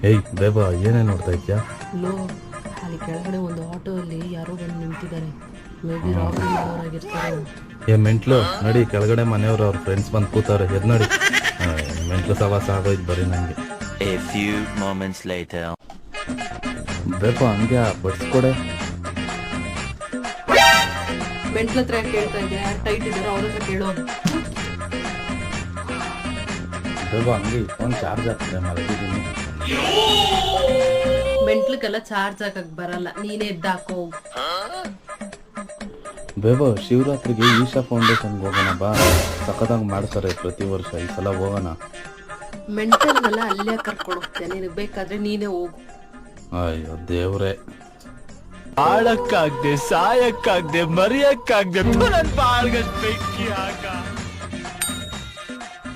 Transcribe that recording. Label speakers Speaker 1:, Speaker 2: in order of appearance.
Speaker 1: ಏಯ್ ಬೇಬಾ ಏನೇ ನೋಡ್ತಾ ಇದ್ಯಾ?
Speaker 2: ಲೋ, ಅಲ್ಲಿ ಕೆಳಗಡೆ ಒಂದು ಆಟೋ ಅಲ್ಲಿ ಯಾರೋ ಬಂದು ನಿಂತಿದ್ದಾರೆ. ಮೇ ಬಿ ರಾಬರಿ ಮಾಡೋರಾಗಿರ್ತಾರೆ.
Speaker 1: ಏ ಮೆಂಟ್ಲು ನಡಿ, ಕೆಳಗಡೆ ಮನೆಯವರು ಅವ್ರ ಫ್ರೆಂಡ್ಸ್ ಬಂದು ಕೂತವ್ರೆ, ಎದ್ ನೋಡಿ. ಮೆಂಟ್ಲು ಸವಾಸ ಆಗೋಯ್ತು ಬರೀ ನನಗೆ.
Speaker 3: A few moments later.
Speaker 1: ಬೇಬಾ ಹಂಗೆ ಬಡ್ಸ್ಕೊಡೆ.
Speaker 2: ಮೆಂಟ್ಲ ಹತ್ರ ಕೇಳ್ತಾ ಇದ್ದೆ, ಯಾರು ಟೈಟ್ ಇದ್ದಾರೋ ಅವ್ರ ಹತ್ರ ಕೇಳೋ.
Speaker 1: ಬೇಬಾ ಹಂಗೆ ಫೋನ್ ಚಾರ್ಜ್ ಆಗ್ತದೆ, ಮಲಗಿದ್ದೀನಿ.
Speaker 2: ಮೆಂಟ್ಲಕ್ಕೆಲ್ಲ ಚಾರ್ಜ್ ಹಾಕಕ್ ಬರಲ್ಲ, ನೀನೇ ಎದ್ದಾಕೋ.
Speaker 1: ಬೇಬಾ ಶಿವರಾತ್ರಿಗೆ ಈಶಾ ಫೌಂಡೇಶನ್ಗೆ ಹೋಗೋಣ ಬಾ, ಸಖತ್ತಾಗಿ ಮಾಡ್ತಾರೆ ಪ್ರತಿ ವರ್ಷ, ಈ ಸಲ ಹೋಗೋಣ.
Speaker 2: ಮೆಂಟಲ್ನೆಲ್ಲ ಅಲ್ಲೇ ಕರ್ಕೊಂಡು ಹೋಗ್ತೇನೆ, ನಿನಗೆ ಬೇಕಾದ್ರೆ ನೀನೇ ಹೋಗು.
Speaker 1: ಅಯ್ಯೋ ದೇವ್ರೆ,
Speaker 3: ಆಳಕ್ಕಾಗ್ದೆ, ಸಾಯಕ್ಕಾಗ್ದೆ, ಮರಿಯಕ್ಕಾಗ್ದೆ, ನನ್ ಬಾಳ್ಗಷ್ಟು ಬೆಂಕಿ ಆಗ